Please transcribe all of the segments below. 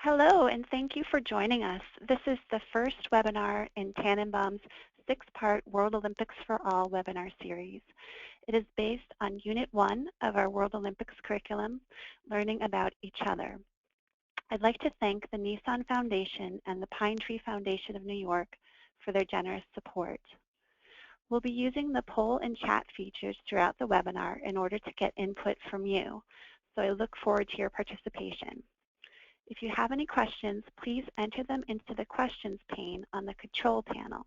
Hello, and thank you for joining us. This is the first webinar in Tannenbaum's 6-part World Olympics for All webinar series. It is based on Unit 1 of our World Olympics curriculum, Learning About Each Other. I'd like to thank the Nissan Foundation and the Pine Tree Foundation of New York for their generous support. We'll be using the poll and chat features throughout the webinar in order to get input from you, so I look forward to your participation. If you have any questions, please enter them into the questions pane on the control panel.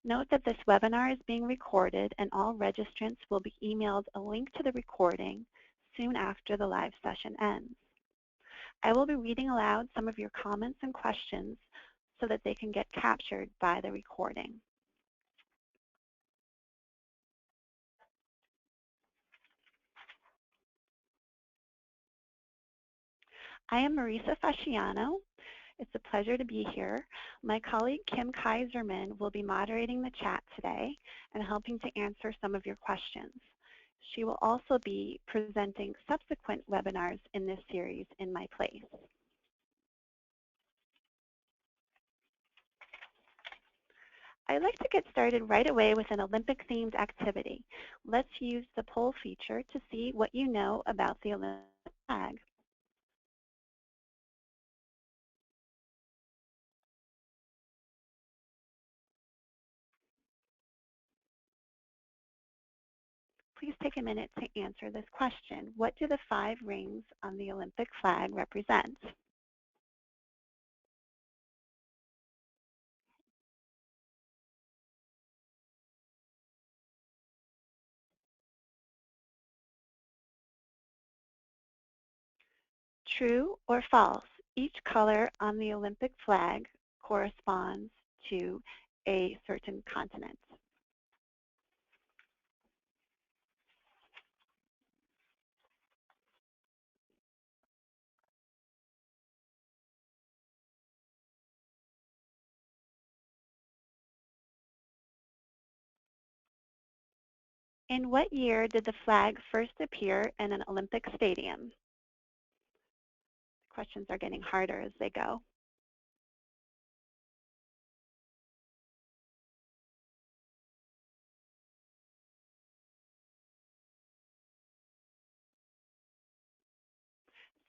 Note that this webinar is being recorded and all registrants will be emailed a link to the recording soon after the live session ends. I will be reading aloud some of your comments and questions so that they can get captured by the recording. I am Marisa Fasciano. It's a pleasure to be here. My colleague Kim Kaiserman will be moderating the chat today and helping to answer some of your questions. She will also be presenting subsequent webinars in this series in my place. I'd like to get started right away with an Olympic-themed activity. Let's use the poll feature to see what you know about the Olympic flag. Please take a minute to answer this question. What do the 5 rings on the Olympic flag represent? True or false? Each color on the Olympic flag corresponds to a certain continent. In what year did the flag first appear in an Olympic stadium? Questions are getting harder as they go.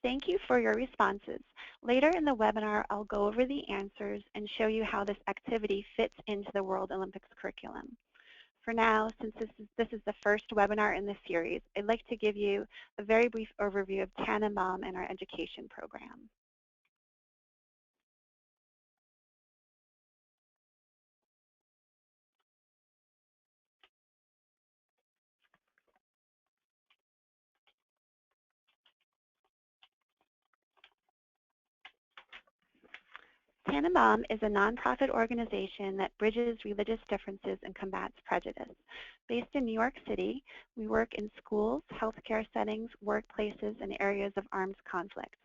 Thank you for your responses. Later in the webinar, I'll go over the answers and show you how this activity fits into the World Olympics curriculum. For now, since this is the first webinar in this series, I'd like to give you a very brief overview of Tannenbaum and our education program. Tannenbaum is a nonprofit organization that bridges religious differences and combats prejudice. Based in New York City, we work in schools, healthcare settings, workplaces, and areas of armed conflict.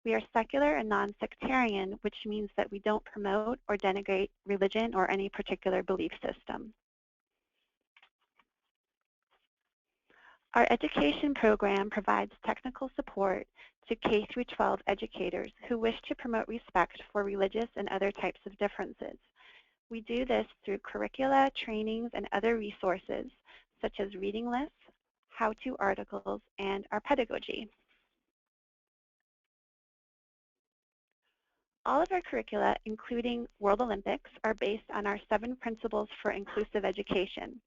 We are secular and non-sectarian, which means that we don't promote or denigrate religion or any particular belief system. Our education program provides technical support to K-12 educators who wish to promote respect for religious and other types of differences. We do this through curricula, trainings, and other resources, such as reading lists, how-to articles, and our pedagogy. All of our curricula, including World Olympics, are based on our 7 principles for inclusive education.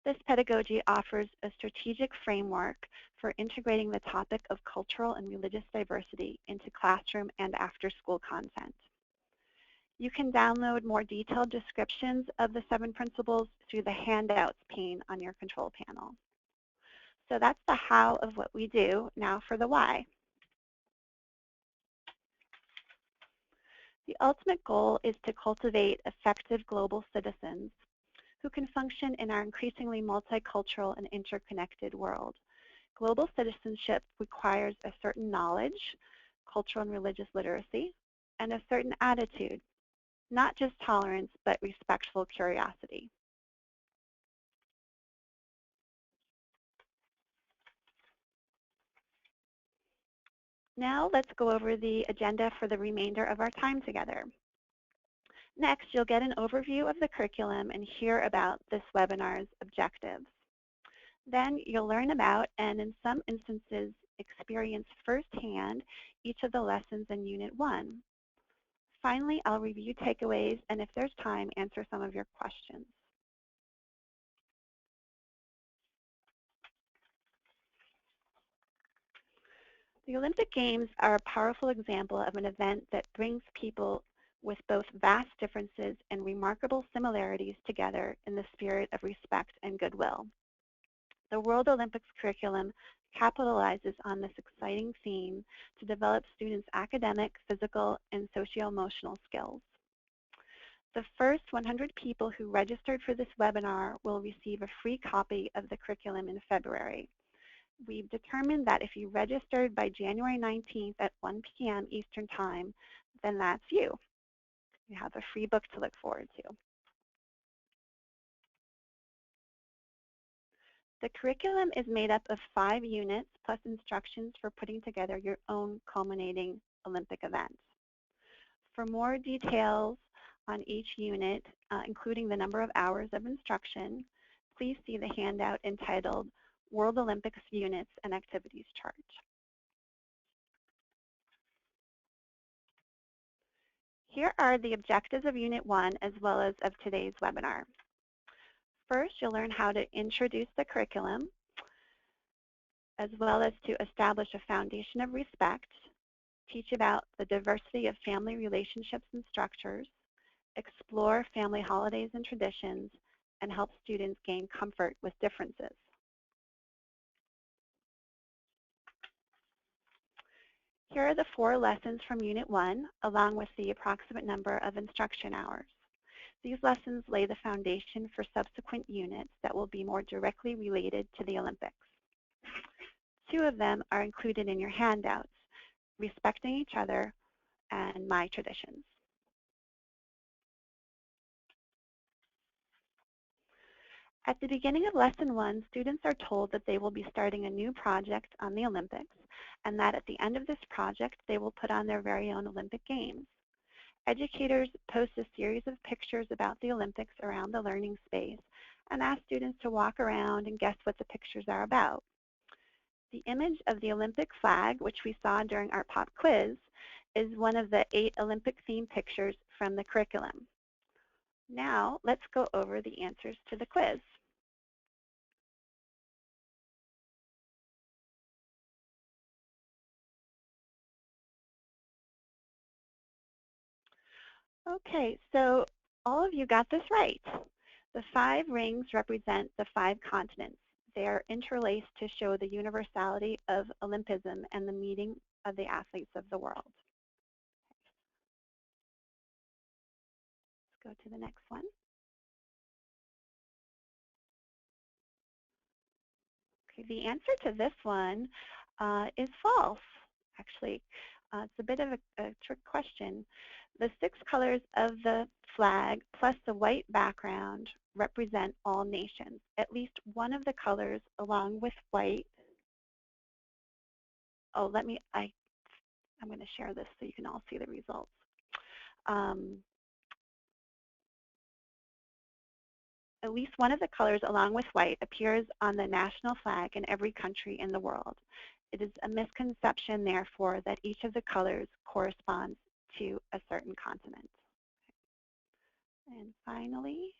This pedagogy offers a strategic framework for integrating the topic of cultural and religious diversity into classroom and after-school content. You can download more detailed descriptions of the 7 principles through the handouts pane on your control panel. So that's the how of what we do. Now for the why. The ultimate goal is to cultivate effective global citizens who can function in our increasingly multicultural and interconnected world. Global citizenship requires a certain knowledge, cultural and religious literacy, and a certain attitude, not just tolerance, but respectful curiosity. Now let's go over the agenda for the remainder of our time together. Next, you'll get an overview of the curriculum and hear about this webinar's objectives. Then you'll learn about, and in some instances, experience firsthand each of the lessons in Unit 1. Finally, I'll review takeaways, and if there's time, answer some of your questions. The Olympic Games are a powerful example of an event that brings people with both vast differences and remarkable similarities together in the spirit of respect and goodwill. The World Olympics curriculum capitalizes on this exciting theme to develop students' academic, physical, and socio-emotional skills. The first 100 people who registered for this webinar will receive a free copy of the curriculum in February. We've determined that if you registered by January 19th at 1 p.m. Eastern Time, then that's you. You have a free book to look forward to. The curriculum is made up of 5 units plus instructions for putting together your own culminating Olympic event. For more details on each unit, including the number of hours of instruction, please see the handout entitled World Olympics Units and Activities Chart. Here are the objectives of Unit 1 as well as of today's webinar. First, you'll learn how to introduce the curriculum, as well as to establish a foundation of respect, teach about the diversity of family relationships and structures, explore family holidays and traditions, and help students gain comfort with differences. Here are the 4 lessons from Unit 1, along with the approximate number of instruction hours. These lessons lay the foundation for subsequent units that will be more directly related to the Olympics. 2 of them are included in your handouts, Respecting Each Other and My Traditions. At the beginning of Lesson 1, students are told that they will be starting a new project on the Olympics, and that at the end of this project, they will put on their very own Olympic Games. Educators post a series of pictures about the Olympics around the learning space and ask students to walk around and guess what the pictures are about. The image of the Olympic flag, which we saw during our pop quiz, is one of the 8 Olympic-themed pictures from the curriculum. Now, let's go over the answers to the quiz. Okay, so all of you got this right. The 5 rings represent the 5 continents. They are interlaced to show the universality of Olympism and the meeting of the athletes of the world. Let's go to the next one. Okay, the answer to this one is false, actually. It's a bit of a trick question. The 6 colors of the flag plus the white background represent all nations. At least one of the colors along with white. Oh, I'm going to share this so you can all see the results. At least one of the colors along with white appears on the national flag in every country in the world. It is a misconception, therefore, that each of the colors corresponds to a certain continent. And finally,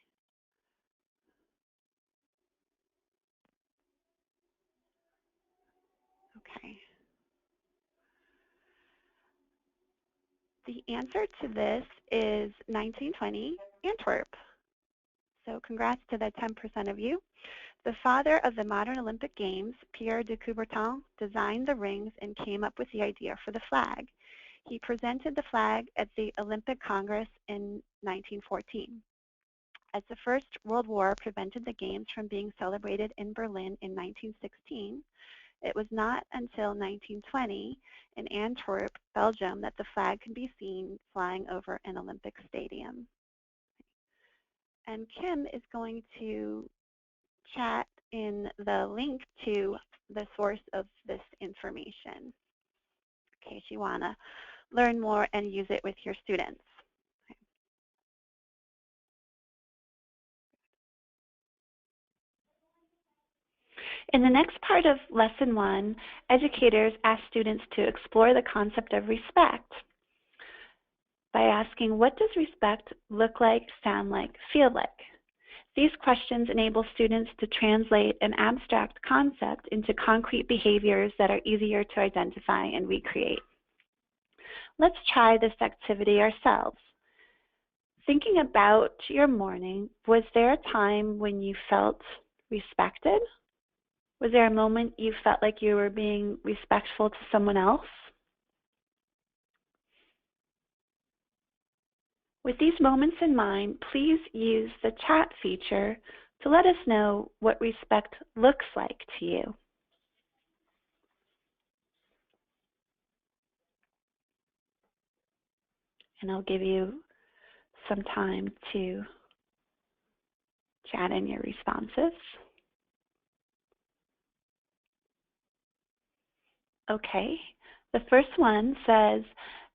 okay. The answer to this is 1920, Antwerp. So congrats to the 10% of you. The father of the modern Olympic Games, Pierre de Coubertin, designed the rings and came up with the idea for the flag. He presented the flag at the Olympic Congress in 1914. As the First World War prevented the Games from being celebrated in Berlin in 1916, it was not until 1920 in Antwerp, Belgium, that the flag could be seen flying over an Olympic stadium. And Kim is going to chat in the link to the source of this information. case you want to learn more and use it with your students. In the next part of Lesson 1, educators ask students to explore the concept of respect by asking, what does respect look like, sound like, feel like? These questions enable students to translate an abstract concept into concrete behaviors that are easier to identify and recreate. Let's try this activity ourselves. Thinking about your morning, was there a time when you felt respected? Was there a moment you felt like you were being respectful to someone else? With these moments in mind, please use the chat feature to let us know what respect looks like to you. And I'll give you some time to chat in your responses. Okay, the first one says,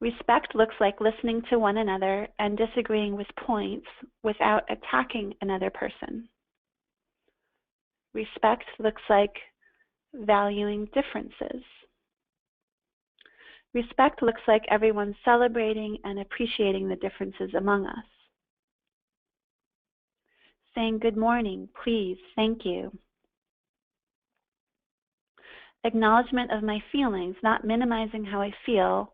respect looks like listening to one another and disagreeing with points without attacking another person. Respect looks like valuing differences. Respect looks like everyone celebrating and appreciating the differences among us. Saying good morning, please, thank you. Acknowledgement of my feelings, not minimizing how I feel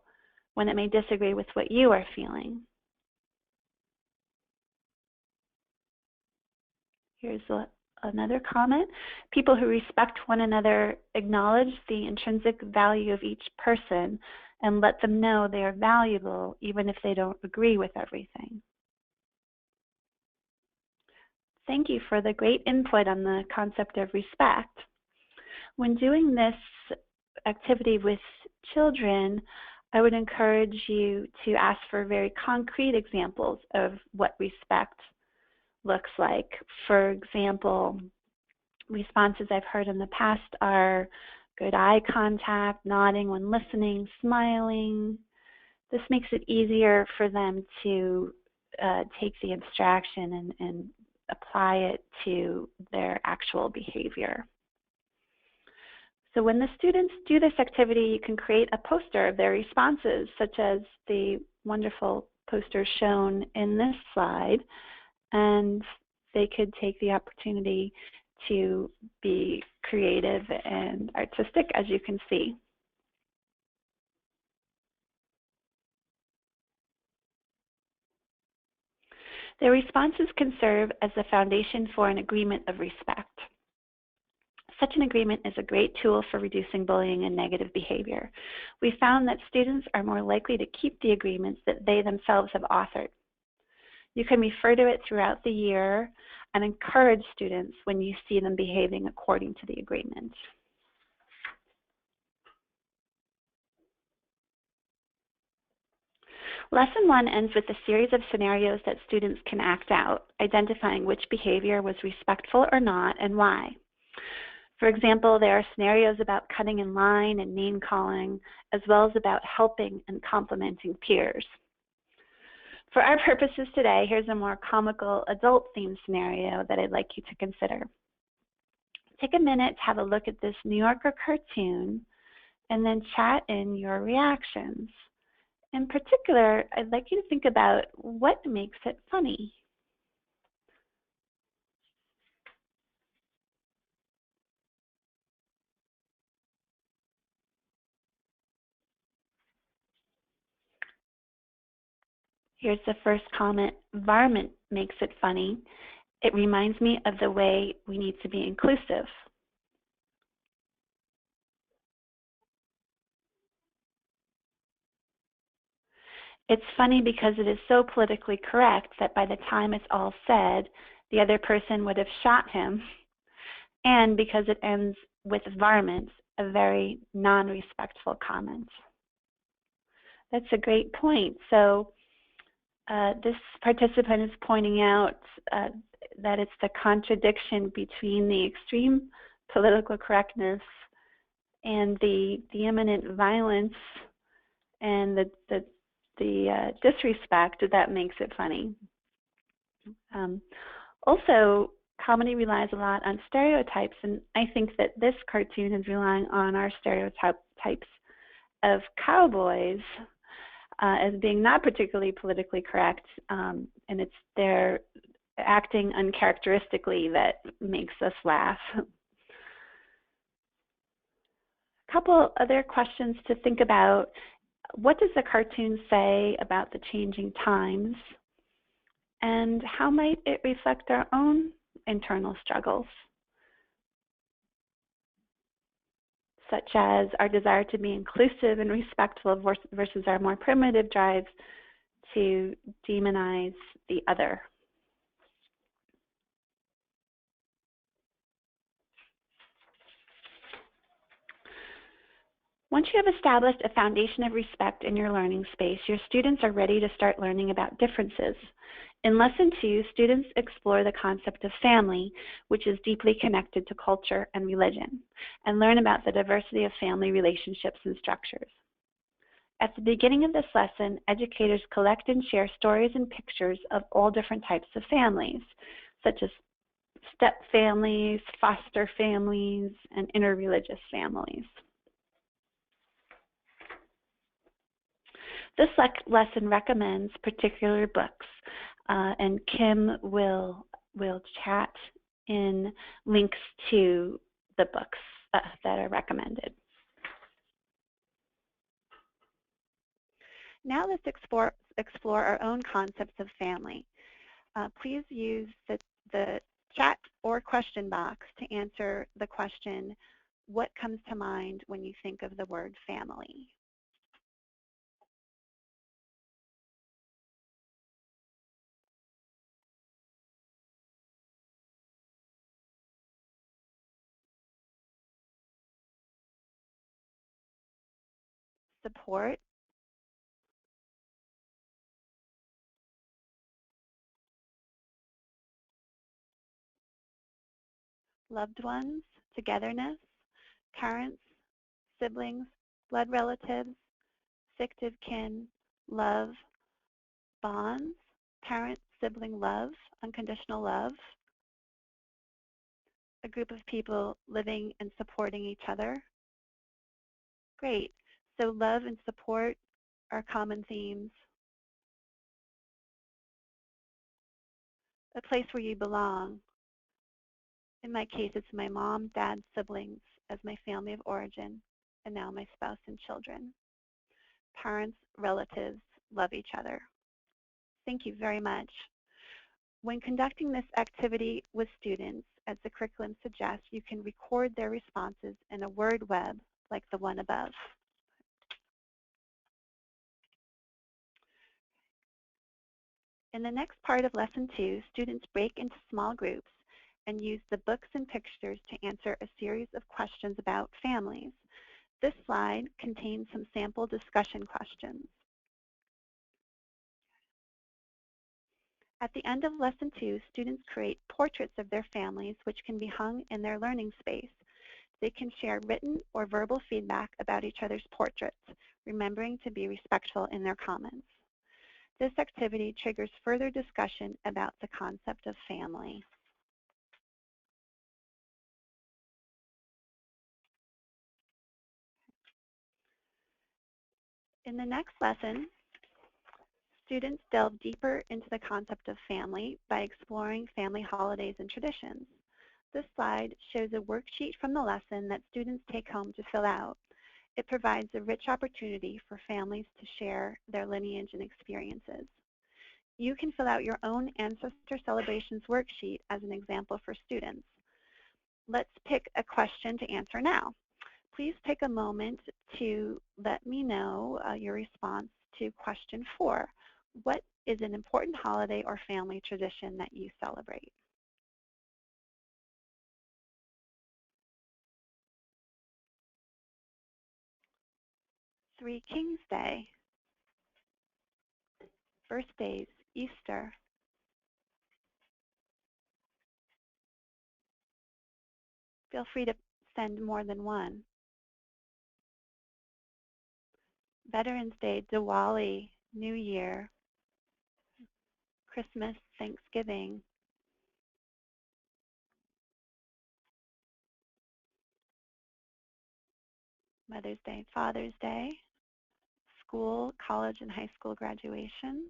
when it may disagree with what you are feeling. Here's another comment. People who respect one another acknowledge the intrinsic value of each person and let them know they are valuable even if they don't agree with everything. Thank you for the great input on the concept of respect. When doing this activity with children, I would encourage you to ask for very concrete examples of what respect looks like. For example, responses I've heard in the past are good eye contact, nodding when listening, smiling. This makes it easier for them to take the abstraction and apply it to their actual behavior. So when the students do this activity, you can create a poster of their responses, such as the wonderful poster shown in this slide, and they could take the opportunity to be creative and artistic, as you can see. Their responses can serve as the foundation for an agreement of respect. Such an agreement is a great tool for reducing bullying and negative behavior. We found that students are more likely to keep the agreements that they themselves have authored. You can refer to it throughout the year and encourage students when you see them behaving according to the agreement. Lesson 1 ends with a series of scenarios that students can act out, identifying which behavior was respectful or not and why. For example, there are scenarios about cutting in line and name calling, as well as about helping and complimenting peers. For our purposes today, here's a more comical adult-themed scenario that I'd like you to consider. Take a minute to have a look at this New Yorker cartoon and then chat in your reactions. In particular, I'd like you to think about what makes it funny. Here's the first comment. Varmint makes it funny. It reminds me of the way we need to be inclusive. It's funny because it is so politically correct that by the time it's all said, the other person would have shot him, and because it ends with varmint, a very non-respectful comment. That's a great point. So this participant is pointing out that it's the contradiction between the extreme political correctness and the imminent violence and the disrespect that makes it funny. Also, comedy relies a lot on stereotypes, and I think that this cartoon is relying on our stereotypes of cowboys as being not particularly politically correct, and it's their acting uncharacteristically that makes us laugh. A couple other questions to think about. What does the cartoon say about the changing times? And how might it reflect our own internal struggles, such as our desire to be inclusive and respectful versus our more primitive drives to demonize the other? Once you have established a foundation of respect in your learning space, your students are ready to start learning about differences. In Lesson 2, students explore the concept of family, which is deeply connected to culture and religion, and learn about the diversity of family relationships and structures. At the beginning of this lesson, educators collect and share stories and pictures of all different types of families, such as step families, foster families, and interreligious families. This lesson recommends particular books, and Kim will chat in links to the books that are recommended. Now let's explore our own concepts of family. Please use the chat or question box to answer the question, what comes to mind when you think of the word family? Support, loved ones, togetherness, parents, siblings, blood relatives, fictive kin, love, bonds, parent, sibling love, unconditional love, a group of people living and supporting each other. Great. So love and support are common themes. A place where you belong. In my case, it's my mom, dad, siblings as my family of origin, and now my spouse and children. Parents, relatives, love each other. Thank you very much. When conducting this activity with students, as the curriculum suggests, you can record their responses in a word web like the one above. In the next part of Lesson 2, students break into small groups and use the books and pictures to answer a series of questions about families. This slide contains some sample discussion questions. At the end of Lesson 2, students create portraits of their families which can be hung in their learning space. They can share written or verbal feedback about each other's portraits, remembering to be respectful in their comments. This activity triggers further discussion about the concept of family. In the next lesson, students delve deeper into the concept of family by exploring family holidays and traditions. This slide shows a worksheet from the lesson that students take home to fill out. It provides a rich opportunity for families to share their lineage and experiences. You can fill out your own Ancestor Celebrations worksheet as an example for students. Let's pick a question to answer now. Please take a moment to let me know your response to question 4. What is an important holiday or family tradition that you celebrate? Three Kings Day, birthdays, Easter. Feel free to send more than one. Veterans Day, Diwali, New Year, Christmas, Thanksgiving, Mother's Day, Father's Day, school, college, and high school graduation.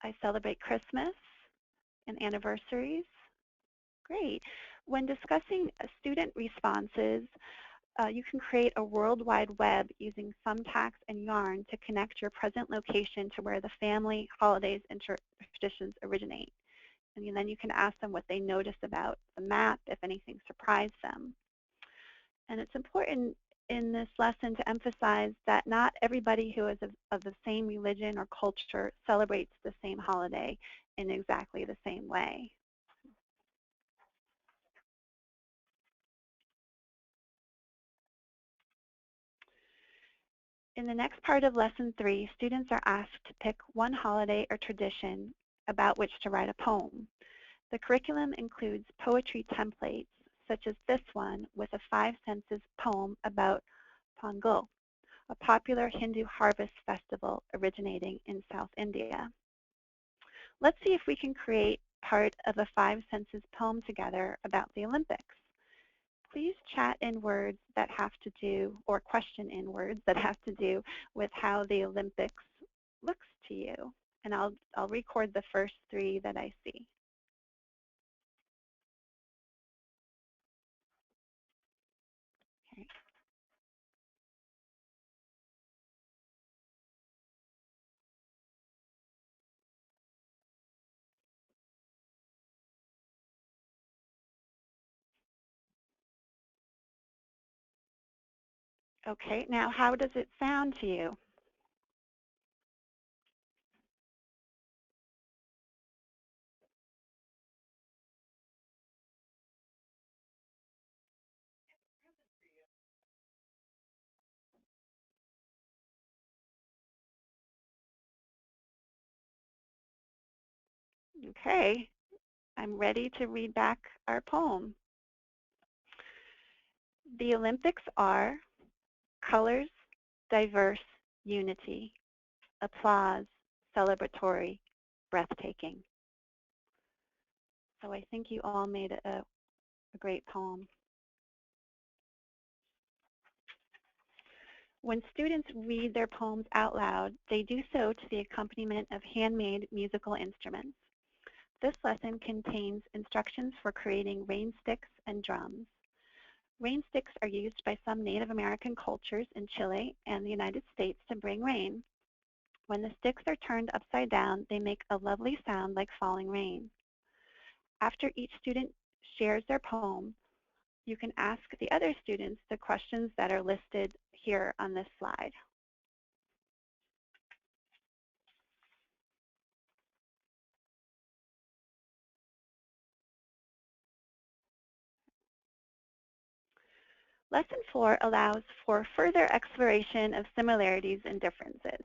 I celebrate Christmas and anniversaries. Great. When discussing student responses, you can create a World Wide Web using Thumbtacks and Yarn to connect your present location to where the family, holidays, and traditions originate. And then you can ask them what they noticed about the map, if anything surprised them. And it's important in this lesson to emphasize that not everybody who is of the same religion or culture celebrates the same holiday in exactly the same way. In the next part of Lesson 3, students are asked to pick one holiday or tradition about which to write a poem. The curriculum includes poetry templates, such as this one with a 5 senses poem about Pongal, a popular Hindu harvest festival originating in South India. Let's see if we can create part of a 5 senses poem together about the Olympics. Please chat in words that have to do, or question in words that have to do with how the Olympics looks to you. And I'll record the first 3 that I see. Okay. Okay, now how does it sound to you? Okay, I'm ready to read back our poem. The Olympics are colors, diverse, unity, applause, celebratory, breathtaking. So I think you all made a great poem. When students read their poems out loud, they do so to the accompaniment of handmade musical instruments. This lesson contains instructions for creating rain sticks and drums. Rain sticks are used by some Native American cultures in Chile and the United States to bring rain. When the sticks are turned upside down, they make a lovely sound like falling rain. After each student shares their poem, you can ask the other students the questions that are listed here on this slide. Lesson 4 allows for further exploration of similarities and differences.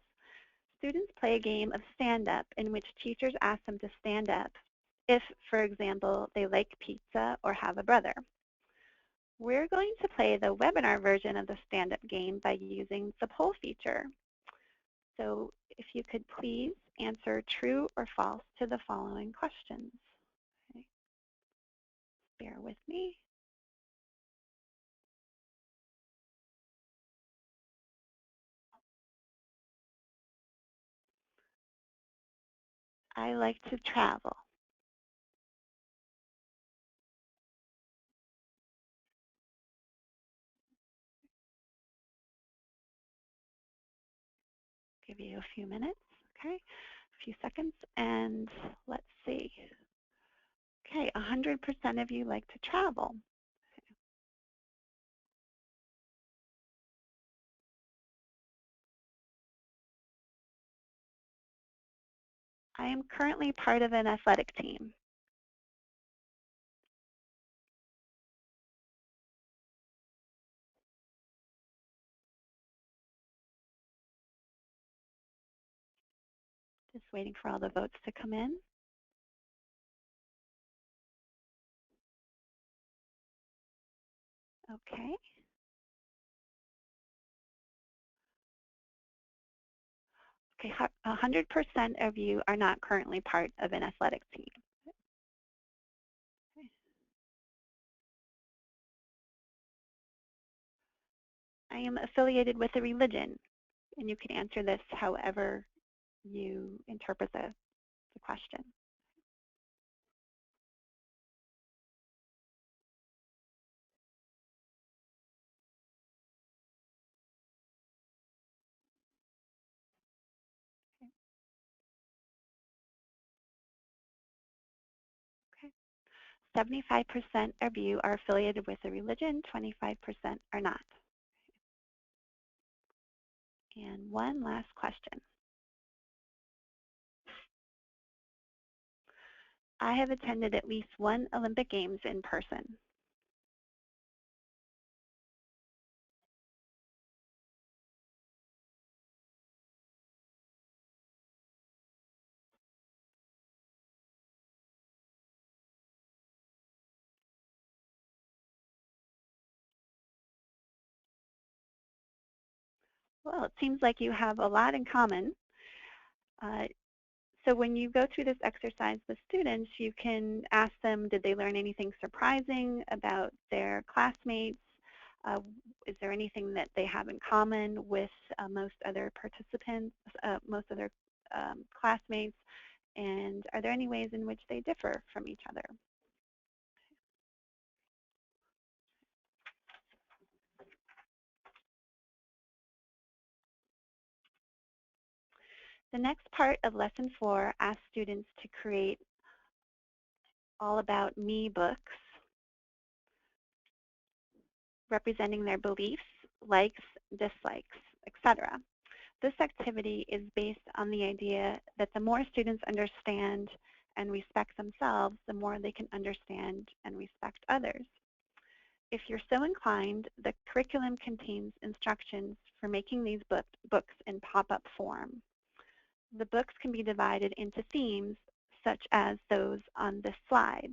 Students play a game of stand-up in which teachers ask them to stand up if, for example, they like pizza or have a brother. We're going to play the webinar version of the stand-up game by using the poll feature. So if you could please answer true or false to the following questions. Okay. Bear with me. I like to travel. Give you a few minutes, okay? A few seconds, and let's see. Okay, 100% of you like to travel. I am currently part of an athletic team. Just waiting for all the votes to come in. Okay. Okay, 100% of you are not currently part of an athletic team. Okay. I am affiliated with a religion, and you can answer this however you interpret the question. Okay. 75% of you are affiliated with a religion, 25% are not. And one last question. I have attended at least one Olympic Games in person. Well, it seems like you have a lot in common. So when you go through this exercise with students, you can ask them, did they learn anything surprising about their classmates? Is there anything that they have in common with most other participants, most other classmates? And are there any ways in which they differ from each other? The next part of Lesson 4 asks students to create all about me books representing their beliefs, likes, dislikes, etc. This activity is based on the idea that the more students understand and respect themselves, the more they can understand and respect others. If you're so inclined, the curriculum contains instructions for making these books in pop-up form. The books can be divided into themes, such as those on this slide.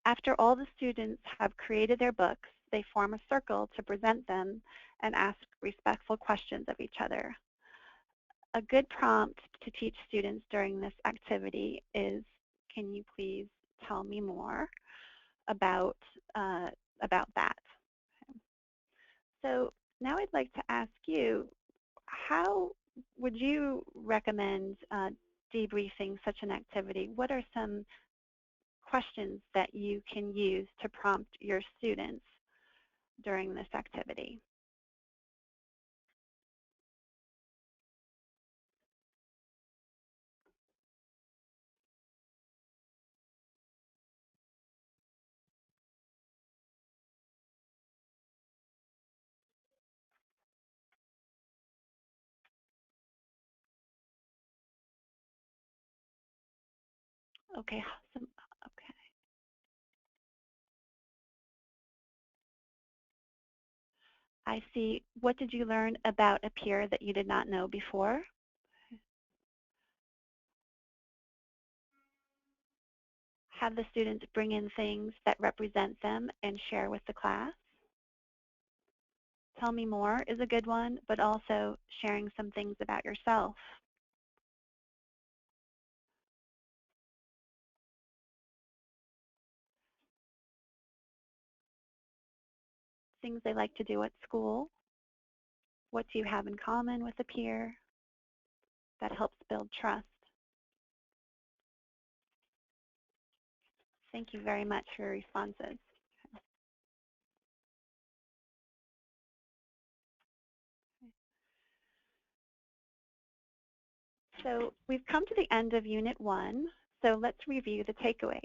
After all the students have created their books, they form a circle to present them and ask respectful questions of each other. A good prompt to teach students during this activity is, can you please tell me more about that? So now I'd like to ask you, how would you recommend debriefing such an activity? What are some questions that you can use to prompt your students during this activity? Okay, awesome. Okay. I see. What did you learn about a peer that you did not know before? Have the students bring in things that represent them and share with the class. Tell me more is a good one, but also sharing some things about yourself. Things they like to do at school. What do you have in common with a peer? That helps build trust. Thank you very much for your responses. So we've come to the end of Unit 1, so let's review the takeaways.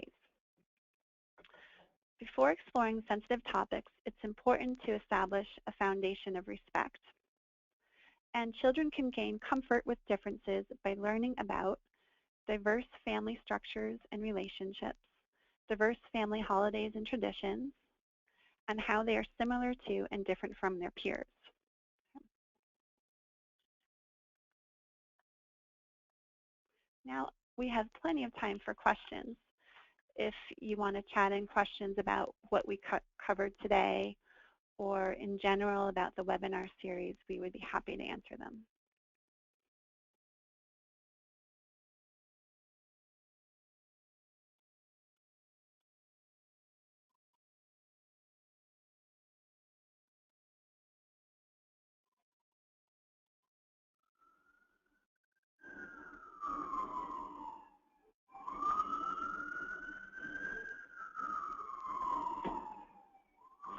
Before exploring sensitive topics, it's important to establish a foundation of respect. And children can gain comfort with differences by learning about diverse family structures and relationships, diverse family holidays and traditions, and how they are similar to and different from their peers. Now, we have plenty of time for questions. if you want to chat in questions about what we covered today or in general about the webinar series, we would be happy to answer them.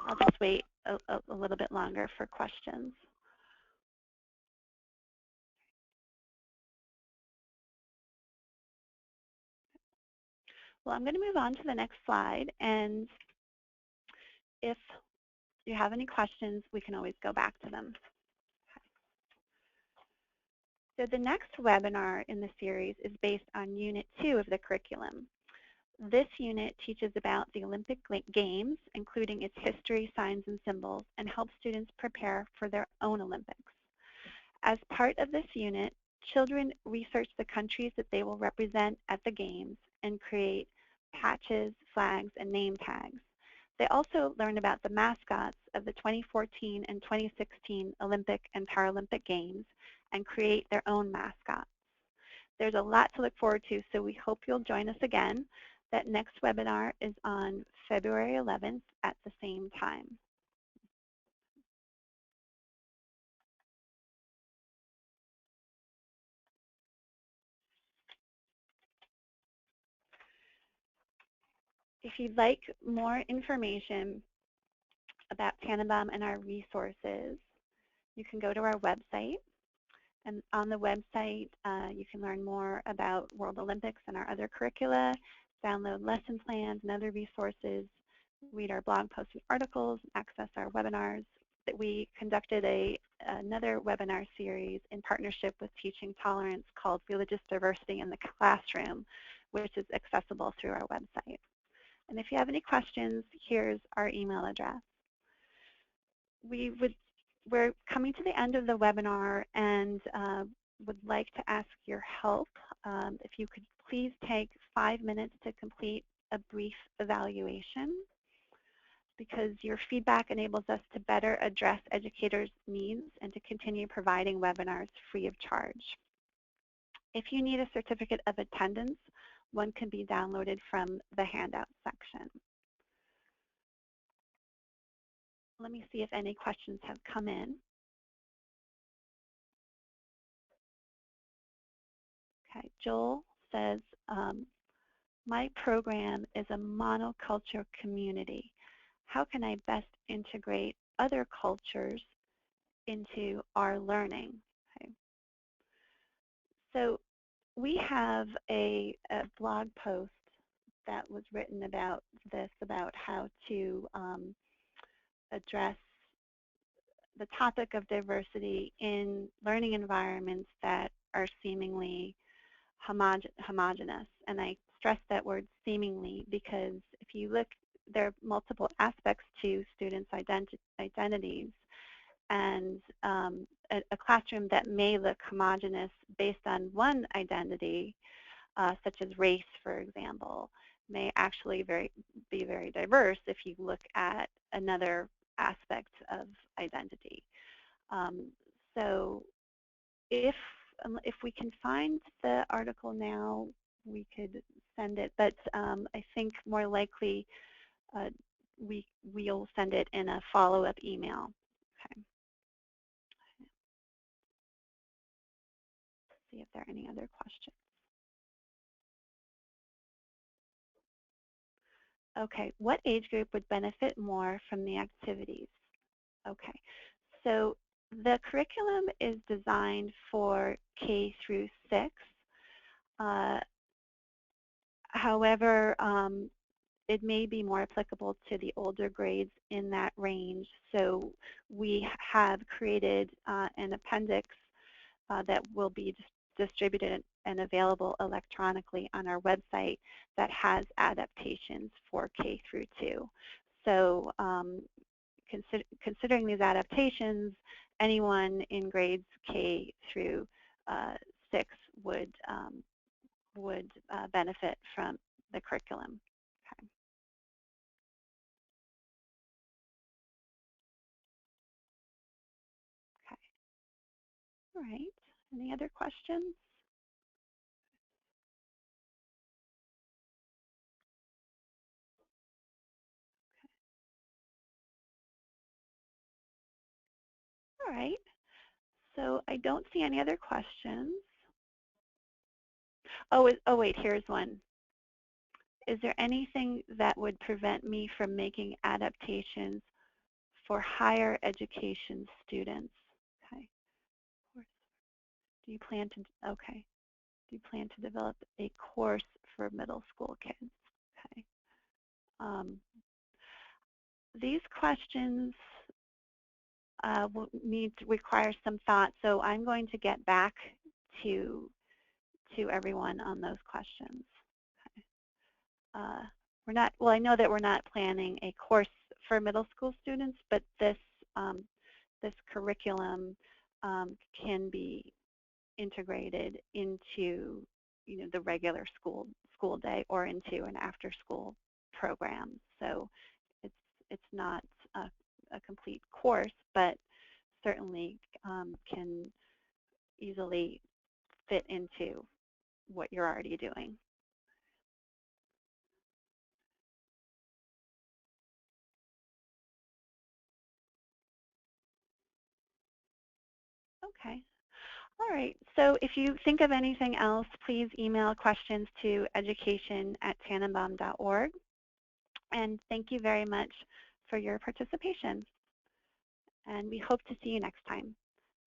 I'll just wait a little bit longer for questions. Well, I'm going to move on to the next slide, and if you have any questions, we can always go back to them. So the next webinar in the series is based on Unit 2 of the curriculum. This unit teaches about the Olympic Games, including its history, signs, and symbols, and helps students prepare for their own Olympics. As part of this unit, children research the countries that they will represent at the Games and create patches, flags, and name tags. They also learn about the mascots of the 2014 and 2016 Olympic and Paralympic Games and create their own mascots. There's a lot to look forward to, so we hope you'll join us again. That next webinar is on February 11th at the same time. If you'd like more information about Tannenbaum and our resources, you can go to our website. And on the website, you can learn more about World Olympics and our other curricula, download lesson plans and other resources, read our blog posts and articles, access our webinars. That we conducted another webinar series in partnership with Teaching Tolerance called Religious Diversity in the Classroom, which is accessible through our website. And if you have any questions, here's our email address. We're coming to the end of the webinar and would like to ask your help. If you could please take 5 minutes to complete a brief evaluation, because your feedback enables us to better address educators' needs and to continue providing webinars free of charge. If you need a certificate of attendance, one can be downloaded from the handout section. Let me see if any questions have come in. Okay, Joel says, my program is a monoculture community. How can I best integrate other cultures into our learning? Okay. So we have a blog post that was written about this, about how to address the topic of diversity in learning environments that are seemingly homogeneous. And I stress that word seemingly because if you look, there are multiple aspects to students' identities, and a classroom that may look homogeneous based on one identity, such as race, for example, may actually be very diverse if you look at another aspect of identity. So if we can find the article now, we could send it, but I think more likely we'll send it in a follow-up email. Okay. Let's see if there are any other questions. Okay, what age group would benefit more from the activities? Okay, so the curriculum is designed for K through 6. However, it may be more applicable to the older grades in that range. So we have created an appendix that will be distributed and available electronically on our website that has adaptations for K through 2. So considering these adaptations, anyone in grades K through 6 would benefit from the curriculum. All right. Any other questions? All right. So I don't see any other questions. Oh, wait, here's one. Is there anything that would prevent me from making adaptations for higher education students? Okay. Do you plan to, okay. Do you plan to develop a course for middle school kids? Okay. These questions will need to require some thought, so I'm going to get back to everyone on those questions. Okay. We're not, well, I know that we're not planning a course for middle school students, but this this curriculum can be integrated into the regular school day or into an after school program. So it's not a complete course, but certainly can easily fit into what you're already doing. Okay. All right. So if you think of anything else, please email questions to education@tannenbaum.org. And thank you very much for your participation. And we hope to see you next time.